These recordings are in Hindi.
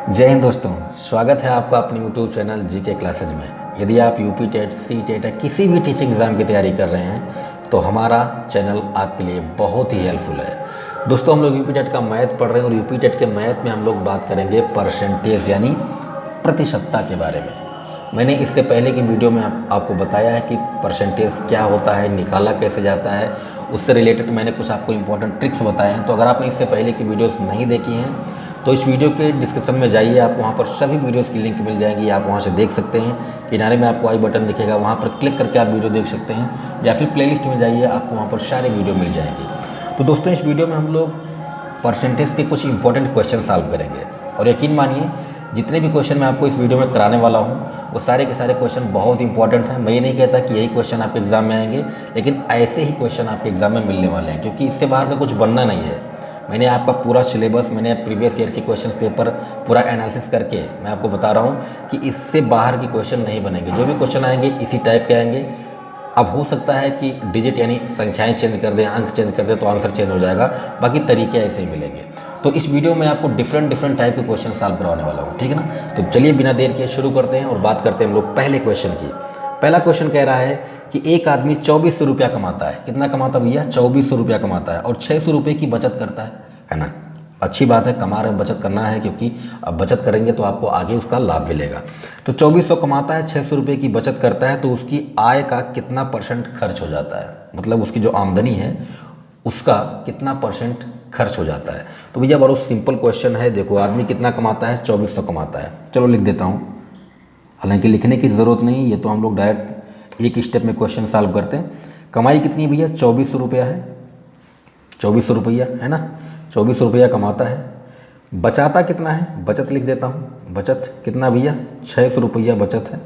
जय हिंद दोस्तों, स्वागत है आपका अपने यूट्यूब चैनल जीके क्लासेज में। यदि आप यूपी टेट, सी टेट या किसी भी टीचिंग एग्ज़ाम की तैयारी कर रहे हैं तो हमारा चैनल आपके लिए बहुत ही हेल्पफुल है। दोस्तों, हम लोग यूपी टेट का मैथ पढ़ रहे हैं और यूपी टेट के मैथ में हम लोग बात करेंगे परसेंटेज यानी प्रतिशतता के बारे में। मैंने इससे पहले की वीडियो में आपको बताया है कि परसेंटेज क्या होता है, निकाला कैसे जाता है। उससे रिलेटेड मैंने कुछ आपको इंपॉर्टेंट ट्रिक्स बताए हैं। तो अगर आपने इससे पहले की वीडियोस नहीं देखी हैं तो इस वीडियो के डिस्क्रिप्शन में जाइए, आप वहाँ पर सभी वीडियोस की लिंक मिल जाएगी। आप वहाँ से देख सकते हैं। किनारे में आपको आई बटन दिखेगा, वहाँ पर क्लिक करके आप वीडियो देख सकते हैं, या फिर प्लेलिस्ट में जाइए, आपको वहाँ पर सारे वीडियो मिल जाएंगे। तो दोस्तों, इस वीडियो में हम लोग परसेंटेज के कुछ इंपॉर्टेंट क्वेश्चन सॉल्व करेंगे। और यकीन मानिए, जितने भी क्वेश्चन मैं आपको इस वीडियो में कराने वाला हूँ वो सारे के सारे क्वेश्चन बहुत इंपॉर्टेंट हैं। मैं ये नहीं कहता कि यही क्वेश्चन आपके एग्जाम में आएंगे, लेकिन ऐसे ही क्वेश्चन आपके एग्जाम में मिलने वाले हैं, क्योंकि इससे बाहर का कुछ बनना नहीं है। मैंने आपका पूरा सिलेबस, मैंने प्रीवियस ईयर के क्वेश्चन पेपर पूरा एनालिसिस करके मैं आपको बता रहा हूँ कि इससे बाहर के क्वेश्चन नहीं बनेंगे। जो भी क्वेश्चन आएंगे इसी टाइप के आएंगे। अब हो सकता है कि डिजिट यानी संख्याएं चेंज कर दें, अंक चेंज कर दें तो आंसर चेंज हो जाएगा, बाकी तरीके ऐसे ही मिलेंगे। तो इस वीडियो में आपको डिफरेंट टाइप के क्वेश्चन सॉल्व करवाने वाला हूँ, ठीक है ना। तो चलिए बिना देर के शुरू करते हैं और बात करते हैं हम लोग पहले क्वेश्चन की। पहला क्वेश्चन कह रहा है कि एक आदमी 2400 रुपया कमाता है। कितना कमाता भैया? 2400 रुपया कमाता है और 600 रुपये की बचत करता है ना। अच्छी बात है, कमा रहे, बचत करना है, क्योंकि अब बचत करेंगे तो आपको आगे उसका लाभ मिलेगा। तो 2400 कमाता है, 600 रुपये की बचत करता है, तो उसकी आय का कितना परसेंट खर्च हो जाता है? मतलब उसकी जो आमदनी है उसका कितना परसेंट खर्च हो जाता है? तो भैया बहुत सिंपल क्वेश्चन है। देखो, आदमी कितना कमाता है? 2400 कमाता है। चलो लिख देता हूँ, हालांकि लिखने की ज़रूरत नहीं, ये तो हम लोग डायरेक्ट एक स्टेप में क्वेश्चन सॉल्व करते हैं। कमाई कितनी है भैया? 2400 रुपया है। 2400 रुपया है ना, 2400 रुपया कमाता है। बचाता कितना है? बचत लिख देता हूँ। बचत कितना भैया? 600 रुपया बचत है।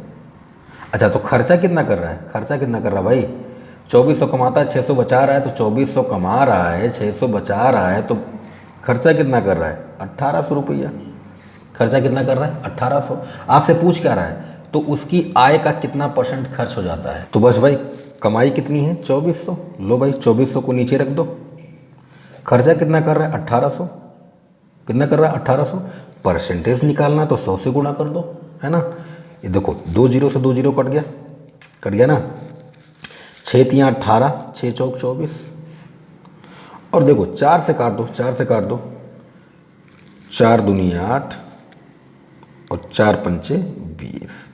अच्छा, तो खर्चा कितना कर रहा है? खर्चा कितना कर रहा है भाई? 2400 कमाता है, 600 बचा रहा है। तो 2400 कमा रहा है, 600 बचा रहा है, तो खर्चा कितना कर रहा है? 1800 रुपया। खर्चा कितना कर रहा है? 1800। आपसे पूछ क्या रहा है? तो उसकी आय का कितना परसेंट खर्च हो जाता है? तो बस भाई, कमाई कितनी है? 2400। लो भाई, 2400 को नीचे रख दो। खर्चा कितना कर रहा है? 1800। कितना कर रहा है? 1800। परसेंटेज निकालना तो 100 से गुणा कर दो, है ना। ये देखो, 2 जीरो से 2 जीरो कट गया, कट गया ना। 6 तियाँ 18, 6 चौक 24, और देखो 4 से काट दो, 4 से काट दो, 4 दूनी 8 और 4 पंचे 20।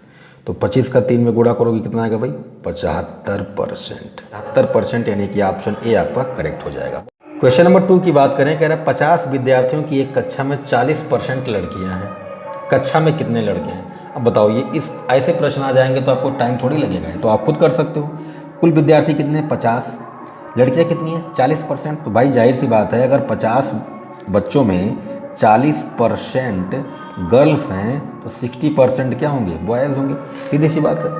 तो 25 का 3 में गुणा करोगे कितना आएगा भाई? 75%। 75% यानी कि ऑप्शन ए आपका करेक्ट हो जाएगा। क्वेश्चन नंबर 2 की बात करें, कह रहा है 50 विद्यार्थियों की एक कक्षा में 40% लड़कियां हैं। कक्षा में कितने लड़के हैं? अब बताओ, ये इस ऐसे प्रश्न आ जाएंगे तो आपको टाइम थोड़ी लगेगा, तो आप खुद कर सकते हो। कुल विद्यार्थी कितने? 50। लड़कियां कितनी हैं? 40%। तो भाई जाहिर सी बात है, अगर 50 बच्चों में 40% गर्ल्स हैं तो 60% क्या होंगे? बॉयज़ होंगे। सीधी सी बात है।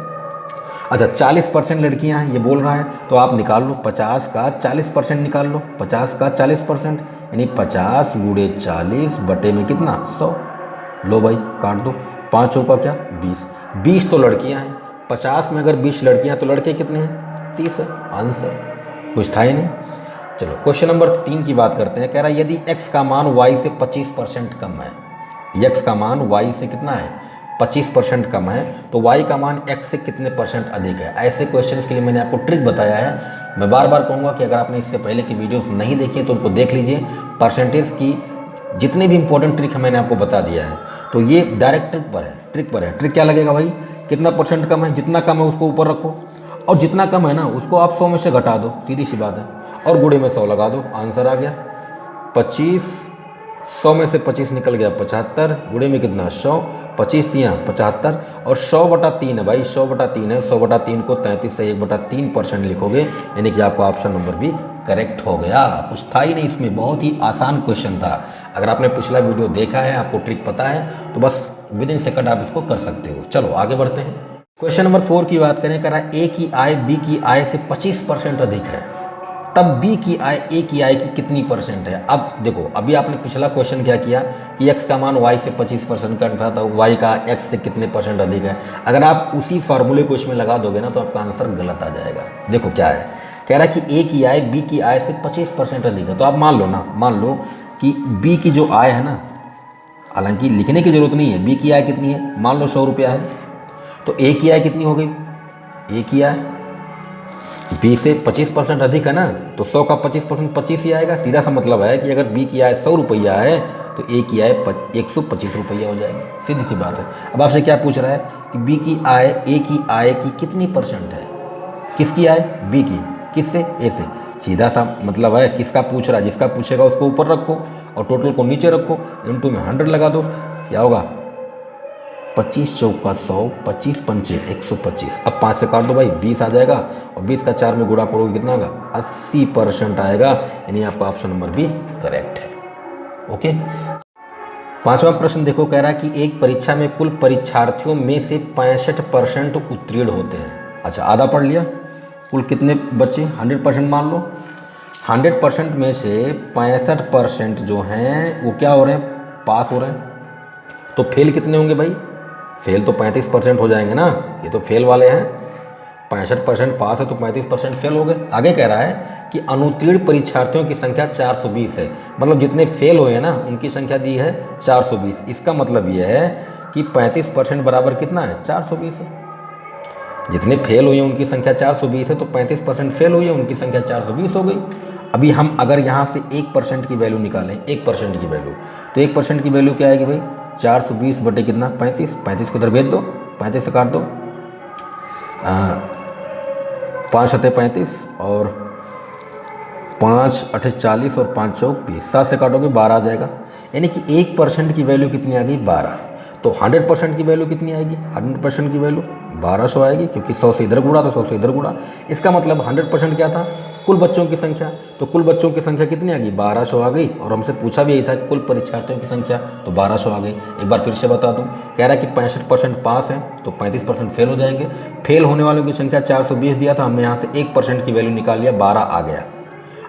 अच्छा, 40% लड़कियां हैं ये बोल रहा है, तो आप निकाल लो 50 का 40% निकाल लो। 50 का 40% यानी 50 गुणे 40 बटे में कितना? 100। लो भाई, काट दो। 5 चौका क्या? 20। 20 तो लड़कियां हैं। 50 में अगर 20 लड़कियां तो लड़के कितने हैं? 30 है। आंसर कुछ था ही नहीं। चलो क्वेश्चन नंबर 3 की बात करते हैं। कह रहा है यदि x का मान y से 25% कम है, x का मान y से कितना है? 25% कम है, तो y का मान x से कितने परसेंट अधिक है? ऐसे क्वेश्चंस के लिए मैंने आपको ट्रिक बताया है। मैं बार बार कहूँगा कि अगर आपने इससे पहले की वीडियोस नहीं देखी तो उनको देख लीजिए। परसेंटेज की जितने भी इंपॉर्टेंट ट्रिक है मैंने आपको बता दिया है। तो ये डायरेक्ट ट्रिक पर है, ट्रिक पर है। ट्रिक क्या लगेगा भाई? कितना परसेंट कम है? जितना कम है उसको ऊपर रखो, और जितना कम है ना उसको आप 100 में से घटा दो, सीधी सी बात है, और गुणे में 100 लगा दो, आंसर आ गया 25। 100 में से 25 निकल गया 75, गुणे में कितना? 100। 25 तियाँ 75 और 100/3 है भाई, 100/3 है। 100/3 को 33 से 1/3% लिखोगे, यानी कि आपका ऑप्शन नंबर भी करेक्ट हो गया। कुछ था ही नहीं इसमें, बहुत ही आसान क्वेश्चन था। अगर आपने पिछला वीडियो देखा है, आपको ट्रिक पता है, तो बस विदिन सेकंड आप इसको कर सकते हो। चलो आगे बढ़ते हैं। क्वेश्चन नंबर 4 की बात करें, कह रहा है ए की आय बी की आय से 25% अधिक है, तब बी की आय ए की आय की कितनी परसेंट है? अब देखो, अभी आपने पिछला क्वेश्चन क्या किया कि x का मान y से 25% कम था, तो y का x से कितने परसेंट अधिक है। अगर आप उसी फार्मूले को इसमें लगा दोगे ना तो आपका आंसर गलत आ जाएगा। देखो क्या है, कह रहा है कि a की आय b की आय से 25% अधिक है। तो आप मान लो ना, मान लो कि b की जो आय है ना, हालांकि लिखने की ज़रूरत नहीं है। बी की आय कितनी है, मान लो 100 रुपया है, तो ए की आय कितनी हो गई, ए की आय बी से 25% अधिक है ना, तो 100 का 25% 25 ही आएगा। सीधा सा मतलब है कि अगर बी की आय 100 रुपया है तो ए की आय 125 रुपया हो जाएगी, सीधी सी बात है। अब आपसे क्या पूछ रहा है कि बी की आय ए की आय की कितनी % है, किसकी आय, बी की, किससे, ए से। सीधा सा मतलब है, किसका पूछ रहा है, जिसका पूछेगा उसको ऊपर रखो और टोटल को नीचे रखो, इनटू में 100 लगा दो, क्या होगा 25 चौका 100, 25 पंचे 125। अब 5 से काट दो भाई, 20 आ जाएगा और 20 का 4 में गुणा करोगे कितना आएगा, 80% आएगा। यानी आपका ऑप्शन नंबर बी करेक्ट है। ओके, 5वां प्रश्न देखो, कह रहा है कि एक परीक्षा में कुल परीक्षार्थियों में से 65% उत्तीर्ण होते हैं। अच्छा, आधा पढ़ लिया, कुल कितने बच्चे, 100% मान लो, 100% में से 65% जो हैं वो क्या हो रहे हैं, पास हो रहे हैं। तो फेल कितने होंगे भाई, फेल तो 35% हो जाएंगे ना, ये तो फेल वाले हैं। 65% पास है तो 35% फेल हो गए। आगे कह रहा है कि अनुत्तीर्ण परीक्षार्थियों की संख्या 420 है, मतलब जितने फेल हुए हैं ना उनकी संख्या दी है 420। इसका मतलब ये है कि 35% बराबर कितना है, 420 है। जितने फेल हुए हैं उनकी संख्या 420 है, तो 35% फेल हुई है, उनकी संख्या 420 हो गई। अभी हम अगर यहाँ से 1% की वैल्यू निकालें, 1% की वैल्यू, तो 1% की वैल्यू क्या आएगी भाई, 420 बटे कितना, 35, 35 को इधर भेज दो, 35 से काट दो, 5 सते 35 और 5 अठे 40 और 5 चौक 20, 7 से काटोगे 12 आ जाएगा। यानी कि 1% की वैल्यू कितनी आ गई, 12। तो 100% की वैल्यू कितनी आएगी, 100% की वैल्यू 1200 आएगी, क्योंकि 100 से इधर गुणा तो 100 से इधर गुणा। इसका मतलब 100% क्या था, कुल बच्चों की संख्या, तो कुल बच्चों की संख्या कितनी आ गई, 1200 आ गई। और हमसे पूछा भी यही था कुल परीक्षार्थियों की संख्या, तो 1200 आ गई। एक बार फिर से बता दूं, कह रहा है कि 65% पास है तो 35% फेल हो जाएंगे। फेल होने वालों की संख्या 420 दिया था, हमने यहाँ से 1% की वैल्यू निकाल लिया, 12 आ गया।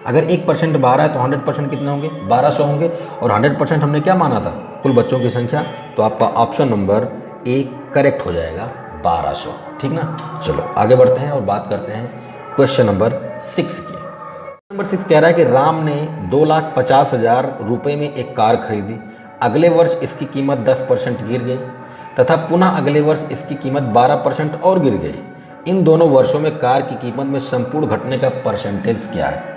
अगर 1% 12 है तो 100% कितने होंगे, 1200 होंगे। और 100% हमने क्या माना था, कुल बच्चों की संख्या, तो आपका ऑप्शन नंबर ए करेक्ट हो जाएगा, 1200। ठीक ना। चलो आगे बढ़ते हैं और बात करते हैं क्वेश्चन नंबर 6 की। नंबर 6 कह रहा है कि राम ने 2,50,000 रुपये में एक कार खरीदी। अगले वर्ष इसकी कीमत 10% गिर गई तथा पुनः अगले वर्ष इसकी कीमत 12% और गिर गई। इन दोनों वर्षों में कार की कीमत में संपूर्ण घटने का परसेंटेज क्या है।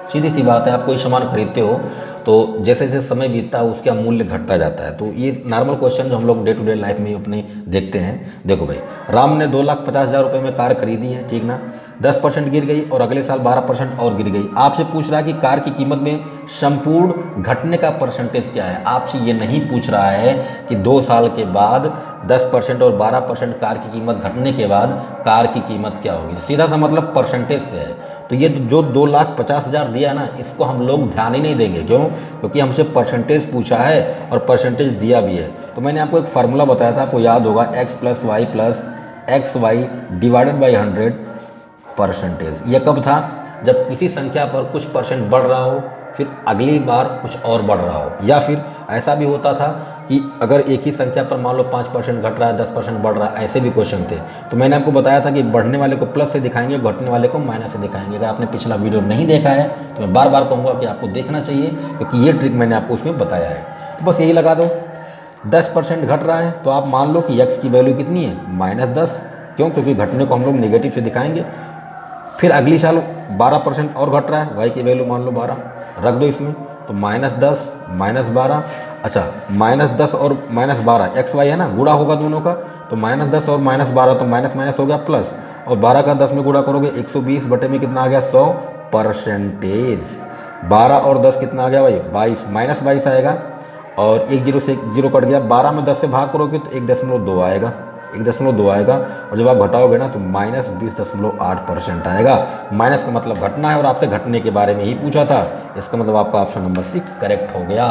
सीधी सी बात है, आप कोई सामान खरीदते हो तो जैसे जैसे समय बीतता है उसका मूल्य घटता जाता है। तो ये नॉर्मल क्वेश्चन जो हम लोग डे टू डे लाइफ में अपने देखते हैं। देखो भाई, राम ने 2,50,000 रुपये में कार खरीदी है, ठीक ना, 10% गिर गई और अगले साल 12% और गिर गई। आपसे पूछ रहा है कि कार की कीमत में संपूर्ण घटने का परसेंटेज क्या है। आपसे ये नहीं पूछ रहा है कि 2 साल के बाद 10% और 12% कार की कीमत घटने के बाद कार की कीमत क्या होगी। सीधा सा मतलब परसेंटेज से है। तो ये जो 2,50,000 दिया ना, इसको हम लोग ध्यान ही नहीं देंगे। क्यों? क्योंकि हमसे परसेंटेज पूछा है और परसेंटेज दिया भी है। तो मैंने आपको एक फार्मूला बताया था, आपको याद होगा, x + y + xy divided by 100 percentage. यह कब था? जब किसी संख्या पर कुछ परसेंट बढ़ रहा हो, फिर अगली बार कुछ और बढ़ रहा हो। या फिर ऐसा भी होता था कि अगर एक ही संख्या पर मान लो 5% घट रहा है, 10% बढ़ रहा है, ऐसे भी क्वेश्चन थे। तो मैंने आपको बताया था कि बढ़ने वाले को प्लस से दिखाएंगे, घटने वाले को माइनस से दिखाएंगे। अगर आपने पिछला वीडियो नहीं देखा है तो मैं बार बार कहूँगा कि आपको देखना चाहिए, क्योंकि ये ट्रिक मैंने आपको उसमें बताया है। तो बस यही लगा दो, 10% घट रहा है तो आप मान लो कि x की वैल्यू कितनी है, -10। क्यों? क्योंकि घटने को हम लोग नेगेटिव से दिखाएंगे। फिर अगली साल 12% और घट रहा है, y की वैल्यू मान लो 12, रख दो इसमें, तो -10 -12। अच्छा, -10 और -12 एक्स वाई है ना, गुणा होगा दोनों का, तो -10 और -12 तो माइनस माइनस हो गया प्लस, और 12 का 10 में गुणा करोगे 120 बटे में कितना आ गया 100 परसेंटेज। 12 और 10 कितना आ गया भाई 22, -22 आएगा, और एक जीरो से एक जीरो कट गया। 12 में 10 से भाग करोगे तो 1.2 आएगा, 1.2 आएगा, और जब आप घटाओगे ना तो -20.8% आएगा। माइनस का मतलब घटना है और आपसे घटने के बारे में ही पूछा था, इसका मतलब आपका ऑप्शन नंबर सी करेक्ट हो गया।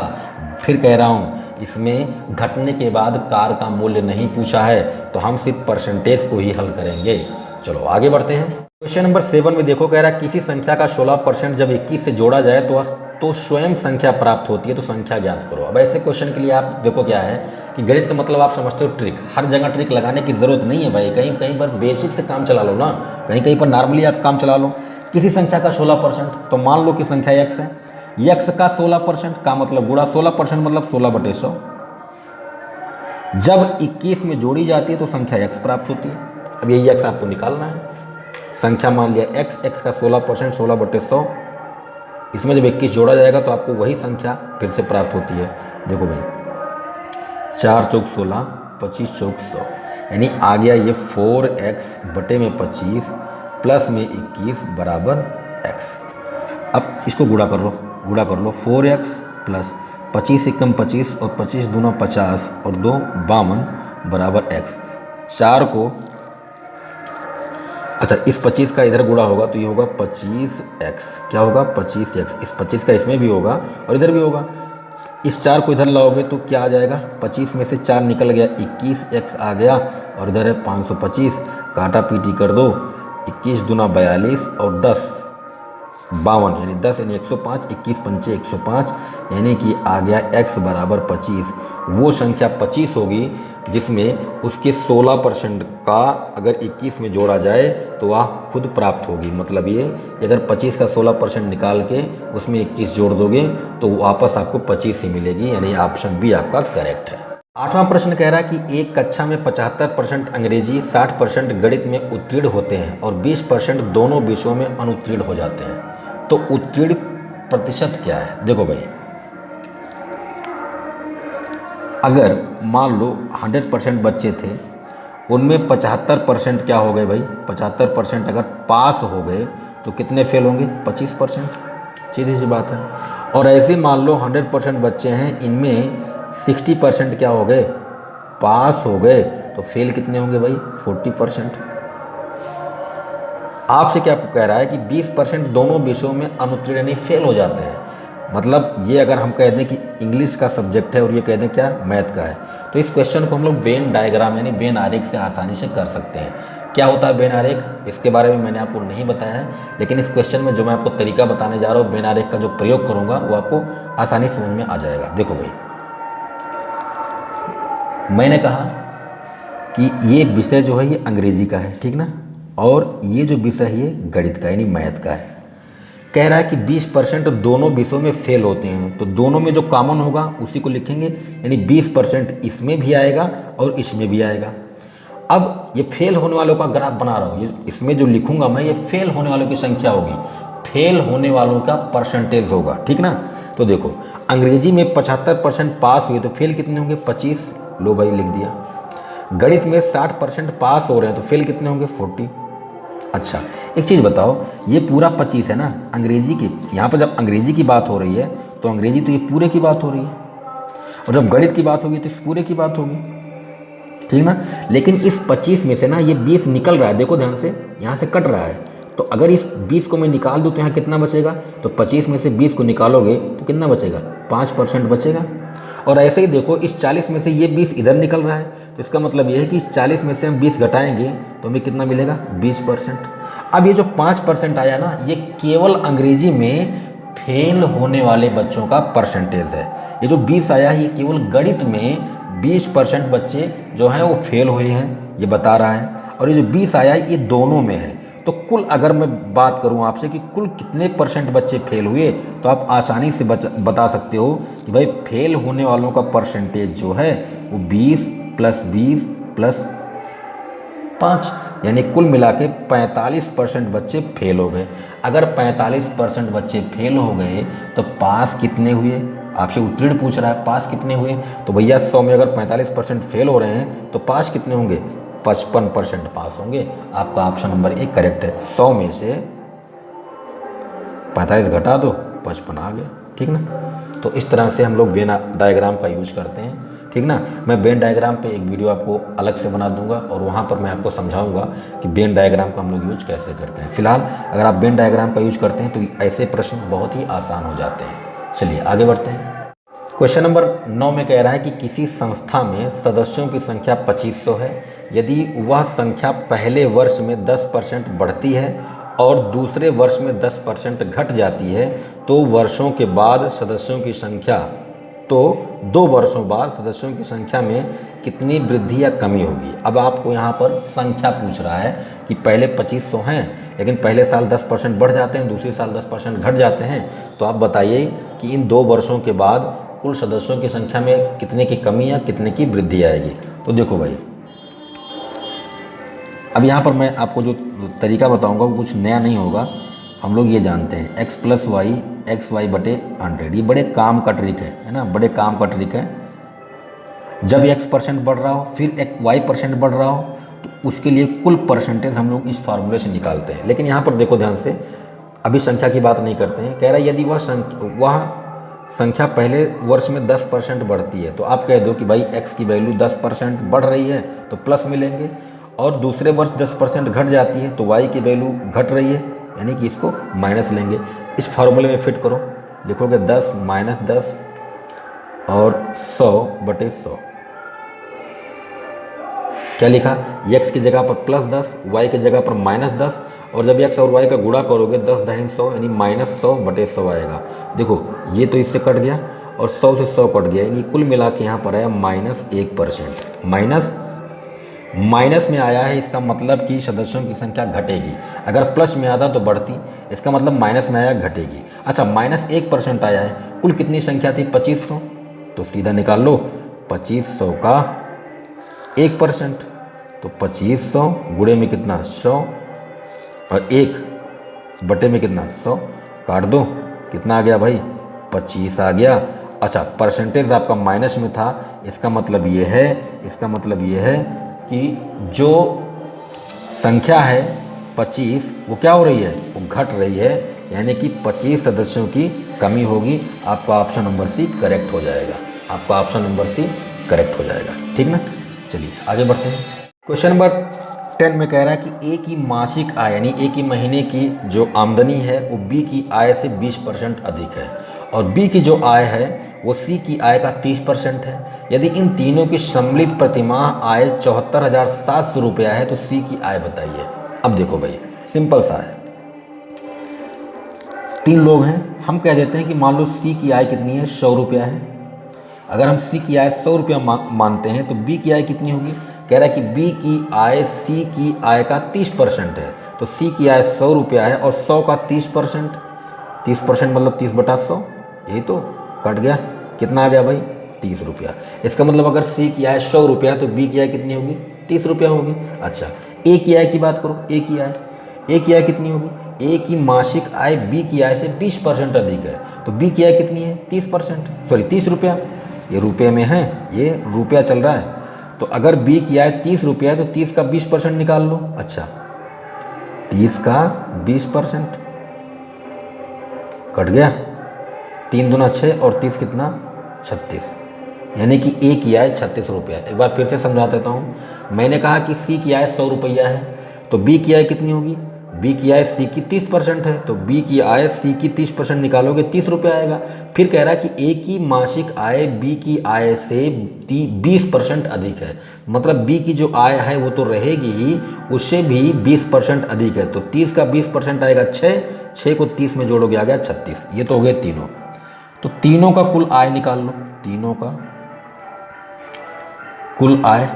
फिर कह रहा हूँ, इसमें घटने के बाद कार का मूल्य नहीं पूछा है, तो हम सिर्फ परसेंटेज को ही हल करेंगे। चलो आगे बढ़ते हैं। क्वेश्चन नंबर 7 में देखो, कह रहा है किसी संख्या का 16% जब 21 से जोड़ा जाए तो स्वयं संख्या प्राप्त होती है, तो संख्या ज्ञात करो। अब ऐसे क्वेश्चन के लिए आप देखो क्या है कि गणित का मतलब आप समझते हो ट्रिक, हर जगह ट्रिक लगाने की जरूरत नहीं है भाई। कहीं कहीं पर बेसिक से काम चला लो ना, कहीं कहीं पर नॉर्मली आप काम चला लो। किसी संख्या का 16%, तो मान लो कि संख्या x है, x का 16% का मतलब गुणा 16% मतलब 16/100, जब 21 में जोड़ी जाती है तो संख्या x प्राप्त होती है। अब यही x आपको निकालना है। संख्या मान लिया x का 16%, 16/100, इसमें जब 21 जोड़ा जाएगा तो आपको वही संख्या फिर से प्राप्त होती है। देखो भाई, 4 चौक 16, 25 चौक 100, यानी आ गया ये 4x/25 प्लस में 21 बराबर x। अब इसको गुणा कर लो, 4x प्लस 25 एकम 25 और 25 दूना 50 और 2 52 बराबर x। 4 को, अच्छा इस 25 का इधर गुणा होगा तो ये होगा 25x। क्या होगा? 25x। इस 25 का इसमें भी होगा और इधर भी होगा। इस 4 को इधर लाओगे तो क्या आ जाएगा? 25 में से 4 निकल गया, 21x आ गया और इधर है 525। काटा पीटी कर दो, 21 दूना 42 और 10 52, यानी 10 यानी 105, 21 पंचे 105, यानी कि आ गया x बराबर 25। वो संख्या 25 होगी जिसमें उसके 16% का अगर 21 में जोड़ा जाए तो वह खुद प्राप्त होगी। मतलब ये अगर 25 का 16% निकाल के उसमें 21 जोड़ दोगे तो वापस आपको 25 ही मिलेगी, यानी ऑप्शन बी आपका करेक्ट है। 8वां प्रश्न कह रहा है कि एक कक्षा में 75% अंग्रेजी, 60% गणित में उत्तीर्ण होते हैं और 20% दोनों विषयों में अनुत्तीर्ण हो जाते हैं, तो उत्तीर्ण प्रतिशत क्या है? देखो भाई, अगर मान लो 100% बच्चे थे, उनमें 75% क्या हो गए भाई? 75% अगर पास हो गए तो कितने फेल होंगे? 25%। सीधी सी बात है। और ऐसे मान लो 100% बच्चे हैं, इनमें 60% क्या हो गए? पास हो गए, तो फेल कितने होंगे भाई? 40%। आपसे क्या कह रहा है कि 20% दोनों विषयों में अनुत्तीर्ण यानी फेल हो जाते हैं। मतलब ये अगर हम कह दें कि इंग्लिश का सब्जेक्ट है और ये कह दें क्या? मैथ का है, तो इस क्वेश्चन को हम लोग वेन डायग्राम यानी वेन आरेख से आसानी से कर सकते हैं। क्या होता है वेन आरेख? इसके बारे में मैंने आपको नहीं बताया है, लेकिन इस क्वेश्चन में जो मैं आपको तरीका बताने जा रहा हूँ, वेन आरेख का जो प्रयोग करूँगा वो आपको आसानी समझ में आ जाएगा। देखो भाई, मैंने कहा कि ये विषय जो है ये अंग्रेजी का है, ठीक ना, और ये जो विषय है ये गणित का यानी मैथ का है। कह रहा है कि 20% दोनों विषयों में फेल होते हैं, तो दोनों में जो कॉमन होगा उसी को लिखेंगे, यानी 20% इसमें भी आएगा और इसमें भी आएगा। अब ये फेल होने वालों का ग्राफ बना रहा हूँ, ये इसमें जो लिखूंगा मैं ये फेल होने वालों की संख्या होगी, फेल होने वालों का परसेंटेज होगा, ठीक ना। तो देखो, अंग्रेजी में 75% पास हुए तो फेल कितने होंगे? 25। लो भाई लिख दिया। गणित में 60% पास हो रहे हैं तो फेल कितने होंगे? 40। अच्छा एक चीज़ बताओ, ये पूरा 25 है ना अंग्रेजी की, यहाँ पर जब अंग्रेजी की बात हो रही है तो अंग्रेजी तो ये पूरे की बात हो रही है, और जब गणित की बात होगी तो इस पूरे की बात होगी, ठीक ना। लेकिन इस 25 में से ना ये 20 निकल रहा है, देखो ध्यान से, यहाँ से कट रहा है, तो अगर इस 20 को मैं निकाल दूँ तो यहाँ कितना बचेगा? तो 25 में से 20 को निकालोगे तो कितना बचेगा? 5% बचेगा। और ऐसे ही देखो, इस 40 में से ये 20 इधर निकल रहा है, तो इसका मतलब ये है कि इस 40 में से हम 20 घटाएंगे तो हमें कितना मिलेगा? 20%। अब ये जो 5% आया ना, ये केवल अंग्रेजी में फेल होने वाले बच्चों का परसेंटेज है। ये जो 20 आया है ये केवल गणित में 20% बच्चे जो हैं वो फेल हुए हैं, ये बता रहा है। और ये जो 20 आया है ये दोनों में है। तो कुल अगर मैं बात करूं आपसे कि कुल कितने परसेंट बच्चे फेल हुए, तो आप आसानी से बता सकते हो कि भाई फेल होने वालों का परसेंटेज जो है वो 20 + 20 + 5, यानी कुल मिला के 45% बच्चे फेल हो गए। अगर 45% बच्चे फेल हो गए तो पास कितने हुए? आपसे उत्तीर्ण पूछ रहा है, पास कितने हुए? तो भैया 100 में अगर 45% फेल हो रहे हैं तो पास कितने होंगे? 55% पास होंगे। आपका ऑप्शन नंबर 1 करेक्ट है। 100 में से 45 घटा दो, 55 आ गया, ठीक ना। तो इस तरह से हम लोग वेन डायग्राम का यूज करते हैं, ठीक ना। मैं वेन डायग्राम पे एक वीडियो आपको अलग से बना दूंगा और वहाँ पर मैं आपको समझाऊंगा कि वेन डायग्राम का हम लोग यूज कैसे करते हैं। फिलहाल अगर आप वेन डायग्राम का यूज करते हैं तो ऐसे प्रश्न बहुत ही आसान हो जाते हैं। चलिए आगे बढ़ते हैं। क्वेश्चन नंबर 9 में कह रहा है कि किसी संस्था में सदस्यों की संख्या 2500 है। यदि वह संख्या पहले वर्ष में 10% बढ़ती है और दूसरे वर्ष में 10% घट जाती है तो वर्षों के बाद सदस्यों की संख्या, तो 2 वर्षों बाद सदस्यों की संख्या में कितनी वृद्धि या कमी होगी। अब आपको यहाँ पर संख्या पूछ रहा है कि पहले 2500 हैं, लेकिन पहले साल 10% बढ़ जाते हैं, दूसरे साल 10% घट जाते हैं, तो आप बताइए कि इन 2 वर्षों के बाद कुल सदस्यों की संख्या में कितने की कमी या कितने की वृद्धि आएगी। तो देखो भाई, अब यहाँ पर मैं आपको जो तरीका बताऊँगा वो कुछ नया नहीं होगा। हम लोग ये जानते हैं X plus Y X Y बटे 100, ये बड़े काम का ट्रिक है ना, बड़े काम का ट्रिक है। जब x% बढ़ रहा हो फिर एक y% बढ़ रहा हो तो उसके लिए कुल परसेंटेज हम लोग इस फार्मूले से निकालते हैं। लेकिन यहाँ पर देखो ध्यान से, अभी संख्या की बात नहीं करते हैं। कह रहा है यदि वह संख्या पहले वर्ष में 10% बढ़ती है तो आप कह दो कि भाई x की वैल्यू 10% बढ़ रही है तो प्लस मिलेंगे, और दूसरे वर्ष 10% घट जाती है तो y की वैल्यू घट रही है यानी कि इसको माइनस लेंगे। इस फार्मूले में फिट करो, लिखोगे 10 माइनस 10 और 100 बटे 100। क्या लिखा, x की जगह पर प्लस 10, y की जगह पर माइनस 10, और जब x और y का गुणा करोगे 10 दहम 100 यानी माइनस 100 बटे 100 आएगा। देखो ये तो इससे कट गया और 100 से 100 कट गया, यानी कुल मिला के यहाँ पर आया -1%। माइनस में आया है, इसका मतलब कि सदस्यों की संख्या घटेगी। अगर प्लस में आता तो बढ़ती, इसका मतलब माइनस में आया घटेगी। अच्छा, -1% आया है, कुल कितनी संख्या थी 2500, तो सीधा निकाल लो 2500 का 1%, तो 2500 गुणे में कितना 100 और 1 बटे में कितना 100, काट दो, कितना आ गया भाई 25 आ गया। अच्छा, परसेंटेज आपका माइनस में था, इसका मतलब ये है कि जो संख्या है 25 वो क्या हो रही है, वो घट रही है, यानी कि 25 सदस्यों की कमी होगी। आपका ऑप्शन नंबर सी करेक्ट हो जाएगा, ठीक ना। चलिए आगे बढ़ते हैं। क्वेश्चन नंबर 10 में कह रहा है कि ए की मासिक आय यानी ए की महीने की जो आमदनी है वो बी की आय से 20% अधिक है, और बी की जो आय है वो सी की आय का 30% है। यदि इन तीनों की सम्मिलित प्रतिमाह आय 74,700 रुपया है तो सी की आय बताइए। अब देखो भाई, सिंपल सा है, 3 लोग हैं, हम कह देते हैं कि मान लो सी की आय कितनी है 100 रुपया है। अगर हम सी की आय 100 रुपया मानते हैं तो बी की आय कितनी होगी, कह रहा है कि बी की आय सी की आय का 30% है, तो सी की आय 100 रुपया है और 100 का 30% मतलब 30/100, यही तो कट गया, कितना आ गया भाई 30 रुपया। इसका मतलब अगर सी की आय 100 रुपया तो बी की आय कितनी होगी 30 रुपया होगी। अच्छा, ए की आय की बात करो, ए की आय कितनी होगी, ए की मासिक आय बी की आय से 20% अधिक है, तो बी की आय कितनी है 30 रुपया, ये रुपये में है, ये रुपया चल रहा है, तो अगर बी की आय 30 रुपया है तो 30 का 20% निकाल लो। अच्छा, 30 का 20% कट गया, 3 दूना 6 और 30 कितना 36, यानी कि ए की आय 36 रुपया। एक बार फिर से समझा देता हूँ, मैंने कहा कि सी की आय 100 रुपया है तो बी की आय कितनी होगी, बी की आय सी की 30% है, तो बी की आय सी की 30% निकालोगे 30 रुपया आएगा। फिर कह रहा है कि ए की मासिक आय बी की आय से 20% अधिक है, मतलब बी की जो आय है वो तो रहेगी ही, उससे भी 20% अधिक है, तो 30 का 20% आएगा 6 को 30 में जोड़ोगे आ गया 36। ये तो हो गए तीनों, तो तीनों का कुल आय निकाल लो, तीनों का कुल आय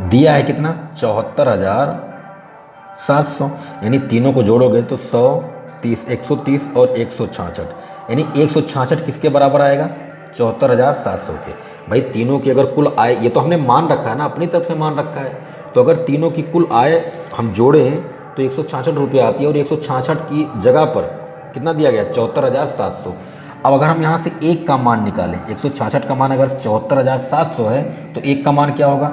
दिया है कितना 74,700, यानी तीनों को जोड़ोगे तो 130 130 और 166, यानी 166 किसके बराबर आएगा 74,700 के। भाई तीनों की अगर कुल आय, ये तो हमने मान रखा है ना, अपनी तरफ से मान रखा है, तो अगर तीनों की कुल आय हम जोड़ें तो 166 रुपये आती है, और 166 की जगह पर कितना दिया गया 74,700। अब अगर हम यहाँ से एक का मान निकालें, 166 का मान अगर 74,700 है तो एक का मान क्या होगा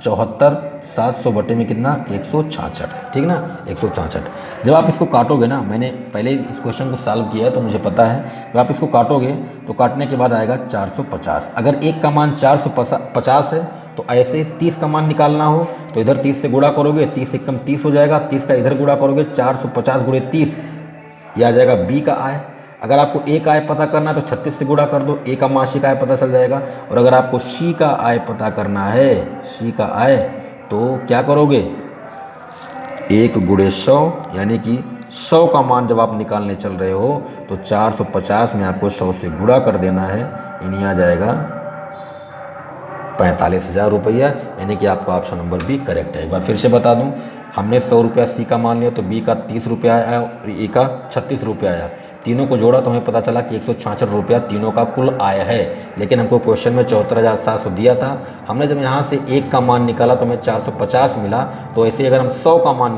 74,700 बटे में कितना 166, ठीक ना 166। जब आप इसको काटोगे ना, मैंने पहले इस क्वेश्चन को सॉल्व किया है तो मुझे पता है, जब आप इसको काटोगे तो काटने के बाद आएगा 450। अगर एक का मान 450 है तो ऐसे 30 का मान निकालना हो तो इधर 30 से गुणा करोगे, 30 से कम 30 हो जाएगा, 30 का इधर गुणा करोगे 450 गुणे 30, यह आ जाएगा बी का आय। अगर आपको ए का आय पता करना है तो 36 से गुणा कर दो, ए का मासिक आय पता चल जाएगा। और अगर आपको सी का आय पता करना है, सी का आय, तो क्या करोगे 1 गुणे 100, यानी कि 100 का मान जब आप निकालने चल रहे हो तो 450 में आपको 100 से गुणा कर देना है, यानी आ जाएगा 45,000 रुपया, यानी कि आपका ऑप्शन नंबर बी करेक्ट है। एक बार फिर से बता दूं, हमने 100 रुपया सी का मान लिया तो बी का 30 रुपया आया और ए का 36 रुपया आया, तीनों को जोड़ा तो हमें पता चला कि 166 रुपया तीनों का कुल आय है। लेकिन हमको क्वेश्चन में 74,700 दिया था। हमने जब यहाँ से 1 का मान निकाला तो हमें 450 मिला। तो ऐसे अगर हम 100 का मान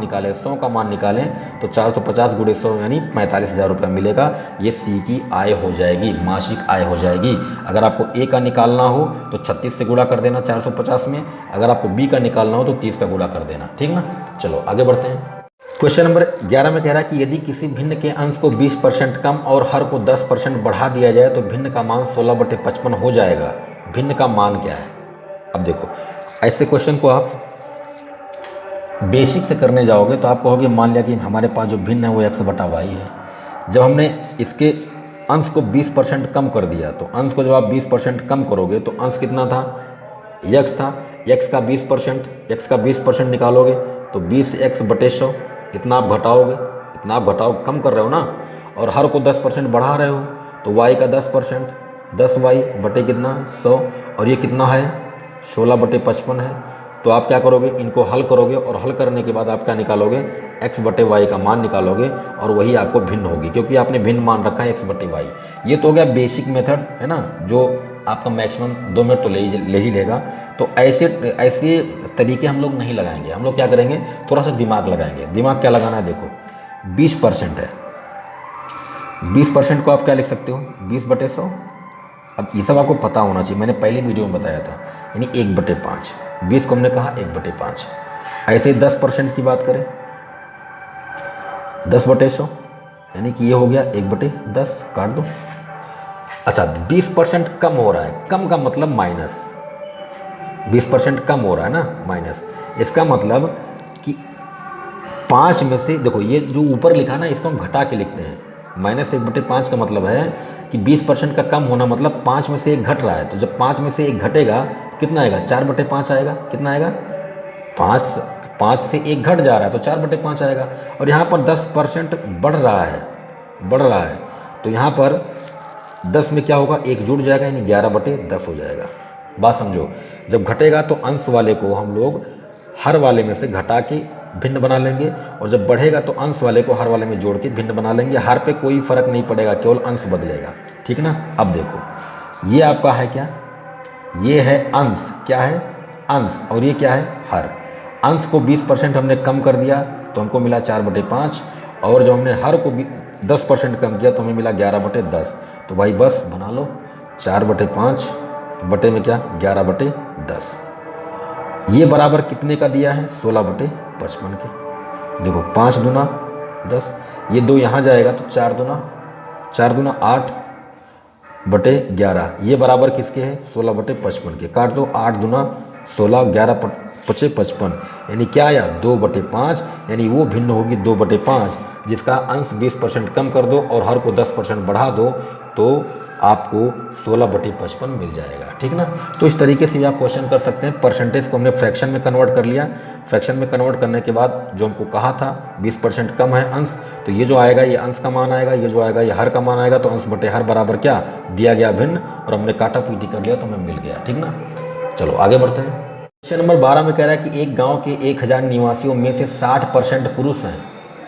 निकालें तो 450 गुणे 100 यानी 45,000 रुपया मिलेगा। ये सी की आय हो जाएगी, मासिक आय हो जाएगी। अगर आपको ए का निकालना हो तो 36 से गुणा कर देना 450 में, अगर आपको बी का निकालना हो तो 30 का गुणा कर देना, ठीक ना। चलो आगे बढ़ते हैं। क्वेश्चन नंबर 11 में कह रहा है कि यदि किसी भिन्न के अंश को 20% कम और हर को 10% बढ़ा दिया जाए तो भिन्न का मान 16/55 हो जाएगा। भिन्न का मान क्या है? अब देखो, ऐसे क्वेश्चन को आप बेसिक से करने जाओगे तो आप कहोगे मान लिया कि हमारे पास जो भिन्न है वो x/y है। जब हमने इसके अंश को 20% कम कर दिया तो अंश को जब आप 20% कम करोगे तो अंश कितना था? x था। x का 20% निकालोगे तो 20x/100, इतना आप घटाओगे, कम कर रहे हो ना, और हर को 10% बढ़ा रहे हो तो y का 10%, 10y बटे कितना 100, और ये कितना है 16/55 है। तो आप क्या करोगे, इनको हल करोगे और हल करने के बाद आप क्या निकालोगे, x/y का मान निकालोगे और वही आपको भिन्न होगी, क्योंकि आपने भिन्न मान रखा है x/y। ये तो हो गया बेसिक मेथड, है ना, जो आपका मैक्सिमम 2 मिनट तो ले ही लेगा। तो ऐसे तरीके हम लोग नहीं लगाएंगे। हम लोग क्या करेंगे, थोड़ा सा दिमाग लगाएंगे। दिमाग क्या लगाना है, देखो 20% है, 20% को आप क्या लिख सकते हो, 20/100। अब ये सब आपको पता होना चाहिए, मैंने पहले वीडियो में बताया था, यानी 1/5। 20 को हमने कहा 1/5। ऐसे 10% की बात करें, 10/100 यानी कि ये हो गया 1/10, काट दो। अच्छा, 20% कम हो रहा है, कम का मतलब माइनस, 20% कम हो रहा है ना, माइनस। इसका मतलब कि 5 में से, देखो ये जो ऊपर लिखा ना इसको हम घटा के लिखते हैं। -1/5 का मतलब है कि 20% का कम होना मतलब 5 में से 1 घट रहा है। तो जब 5 में से 1 घटेगा कितना आएगा, 4/5 आएगा। कितना आएगा, 5 से 1 घट जा रहा है तो 4/5 आएगा। और यहाँ पर 10% बढ़ रहा है, तो यहाँ पर 10 में क्या होगा, 1 जुड़ जाएगा यानी 11/10 हो जाएगा। बात समझो, जब घटेगा तो अंश वाले को हम लोग हर वाले में से घटा के भिन्न बना लेंगे, और जब बढ़ेगा तो अंश वाले को हर वाले में जोड़ के भिन्न बना लेंगे। हर पे कोई फर्क नहीं पड़ेगा, केवल अंश बदलेगा, ठीक ना। अब देखो ये आपका है क्या, ये है अंश, क्या है अंश, और ये क्या है हर। अंश को 20% हमने कम कर दिया तो हमको मिला 4/5, और जब हमने हर को 10% कम किया तो हमें मिला 11/10। तो भाई बस बना लो, 4/5 बटे में क्या 11/10। ये बराबर कितने का दिया है, 16/55 के। देखो 5 दूना 10, ये 2 यहाँ जाएगा तो 4 दूना 8/11। ये बराबर किसके है, 16/55 के। काट दो, 8 दूना 16, 11/55 यानी क्या आया 2/5, यानी वो भिन्न होगी 2/5, जिसका अंश 20% कम कर दो और हर को 10% बढ़ा दो तो आपको 16/55 मिल जाएगा, ठीक ना। तो इस तरीके से भी आप क्वेश्चन कर सकते हैं। परसेंटेज को हमने फ्रैक्शन में कन्वर्ट कर लिया। फ्रैक्शन में कन्वर्ट करने के बाद जो हमको कहा था 20% कम है अंश, तो ये जो आएगा ये अंश का मान आएगा, ये जो आएगा ये हर का मान आएगा। तो अंश बटे हर बराबर क्या दिया गया, भिन्न, और हमने काटा पीटी कर लिया तो हमें मिल गया, ठीक ना। चलो आगे बढ़ते हैं। क्वेश्चन नंबर 12 में कह रहा है कि एक गाँव के 1000 निवासियों में से 60% पुरुष हैं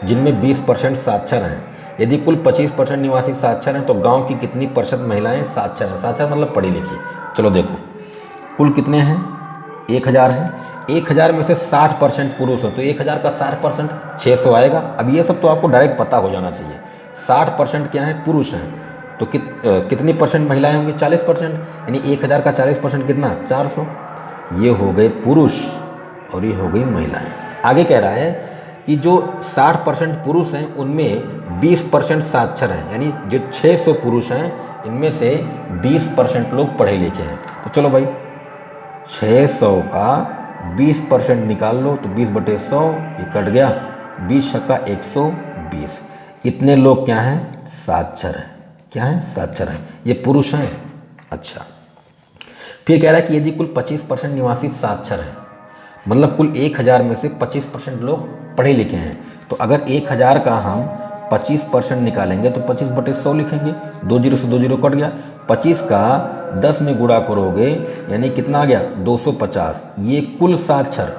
जिनमें 20% साक्षर हैं। यदि कुल 25% निवासी साक्षर हैं तो गांव की कितनी प्रतिशत महिलाएं साक्षर हैं। साक्षर मतलब पढ़ी लिखी। चलो देखो, कुल कितने हैं, 1000 हैं। 1000 में से 60% पुरुष हैं तो 1000 का 60% 600 आएगा। अब ये सब तो आपको डायरेक्ट पता हो जाना चाहिए। 60% क्या है, पुरुष हैं, तो कितनी परसेंट महिलाएं होंगी, 40%, यानी 1000 का 40% कितना, 400। ये हो गए पुरुष और ये हो गई महिलाएं। आगे कह रहा है कि जो 60% पुरुष हैं उनमें 20% साक्षर हैं, यानी जो 600 पुरुष हैं इनमें से 20% लोग पढ़े लिखे हैं। तो चलो भाई 600 का 20% निकाल लो तो 20/100 ये कट गया, 20 का 120। इतने लोग क्या हैं, साक्षर हैं। क्या हैं, साक्षर हैं, ये पुरुष हैं। अच्छा, फिर कह रहा है कि यदि कुल 25% निवासी साक्षर हैं, मतलब कुल 1000 में से 25% लोग पढ़े लिखे हैं, तो अगर 1000 का हम 25% निकालेंगे तो 25/100 लिखेंगे। 2 0 से 2 0 कट गया। 25 का 10 में गुणा करोगे यानी कितना आ गया, 250। ये कुल साक्षर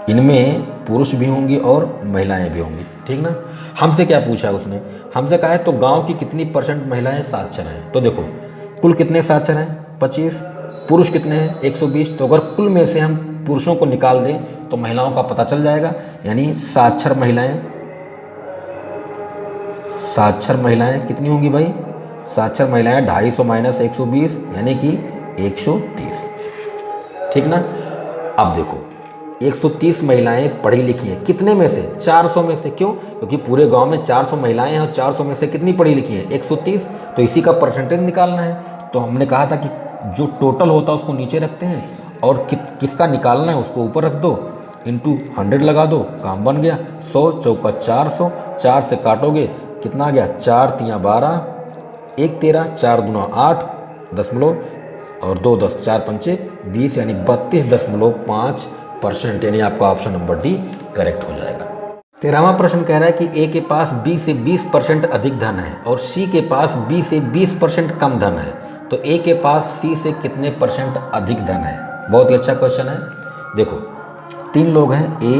इनमें पुरुष भी होंगे और महिलाएं भी होंगी, ठीक ना। हमसे क्या पूछा है उसने, हमसे कहा है तो गांव की कितनी % महिलाएं साक्षर हैं। तो देखो कुल कितने साक्षर हैं 25, पुरुष कितने हैं 120। तो अगर कुल में से हम पुरुषों को निकाल दें तो महिलाओं का पता चल जाएगा। यानी साक्षर महिलाएं कितनी होंगी भाई, साक्षर महिलाएं 250 माइनस 120 यानी कि 130, ठीक ना। अब देखो 130 महिलाएं पढ़ी लिखी हैं, कितने में से 400 में से। क्यों, क्योंकि पूरे गांव में 400 महिलाएं हैं और 400 में से कितनी पढ़ी लिखी हैं 130। तो इसी का परसेंटेज निकालना है। तो हमने कहा था कि जो टोटल होता है उसको नीचे रखते हैं और किसका निकालना है उसको ऊपर रख दो, इंटू 100 लगा दो, काम बन गया। 100 चौका 400, 4 से काटोगे कितना आ गया, 4 तियाँ 12, 1 13, 4 दूना 8 दशमलव और 2 10, 4 पंचे 20 यानी 32.5%। यानी आपका ऑप्शन नंबर डी करेक्ट हो जाएगा। 13वां प्रश्न कह रहा है कि ए के पास बी से 20% अधिक धन है और सी के पास बी से 20% कम धन है, तो ए के पास सी से कितने % अधिक धन है। बहुत ही अच्छा क्वेश्चन है। देखो 3 लोग हैं, ए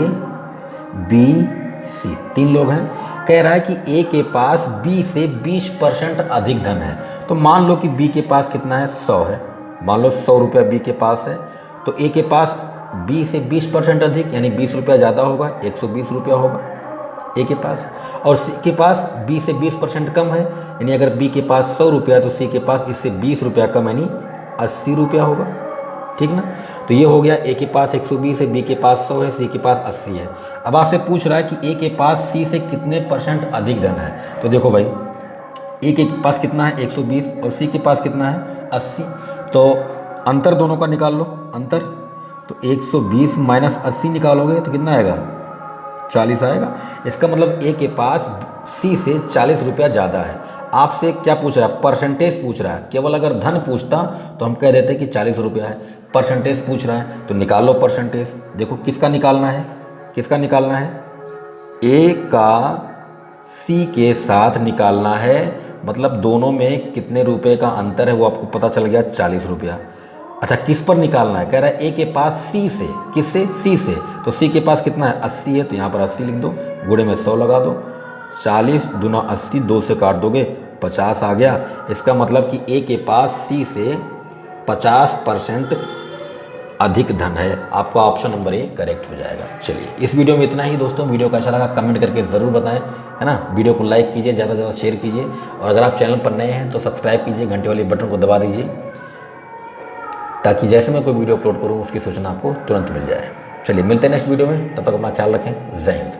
बी सी, 3 लोग हैं। कह रहा है कि ए के पास बी से 20% अधिक धन है। तो मान लो कि बी के पास कितना है 100 है, मान लो 100 रुपया बी के पास है। तो ए के पास बी से 20% अधिक यानी 20 रुपया ज़्यादा होगा, 120 रुपया होगा ए के पास। और सी के पास बी से 20% कम है, यानी अगर बी के पास 100 रुपया तो सी के पास इससे 20 रुपया कम यानी 80 रुपया होगा, ठीक ना। तो ये हो गया, ए के पास 120 है, बी के पास 100 है, सी के पास 80 है। अब आपसे पूछ रहा है कि ए के पास सी से कितने % अधिक धन है। तो देखो भाई ए के पास कितना है 120 और सी के पास कितना है 80। तो अंतर दोनों का निकाल लो, अंतर। तो 120 माइनस 80 निकालोगे तो कितना आएगा 40 आएगा। इसका मतलब ए के पास सी से 40 रुपया ज़्यादा है। आपसे क्या पूछ रहा है, परसेंटेज पूछ रहा है। केवल अगर धन पूछता तो हम कह देते कि 40 रुपया है, परसेंटेज पूछ रहा है तो निकाल लो परसेंटेज। देखो किसका निकालना है, किसका निकालना है, ए का सी के साथ निकालना है। मतलब दोनों में कितने रुपए का अंतर है वो आपको पता चल गया 40 रुपया। अच्छा किस पर निकालना है, कह रहा है ए के पास सी से, किससे सी से। तो सी के पास कितना है 80 है, तो यहाँ पर 80 लिख दो, गुणे में 100 लगा दो, 40 दूना 80, 2 से काट दोगे 50 आ गया। इसका मतलब कि ए के पास सी से 50% अधिक धन है। आपका ऑप्शन नंबर ए करेक्ट हो जाएगा। चलिए इस वीडियो में इतना ही दोस्तों। वीडियो का अच्छा लगा कमेंट करके ज़रूर बताएं, है ना। वीडियो को लाइक कीजिए, ज़्यादा से ज़्यादा शेयर कीजिए और अगर आप चैनल पर नए हैं तो सब्सक्राइब कीजिए, घंटे वाले बटन को दबा दीजिए ताकि जैसे मैं कोई वीडियो अपलोड करूँ उसकी सूचना आपको तुरंत मिल जाए। चलिए मिलते हैं नेक्स्ट वीडियो में, तब तक अपना ख्याल रखें। जय हिंद।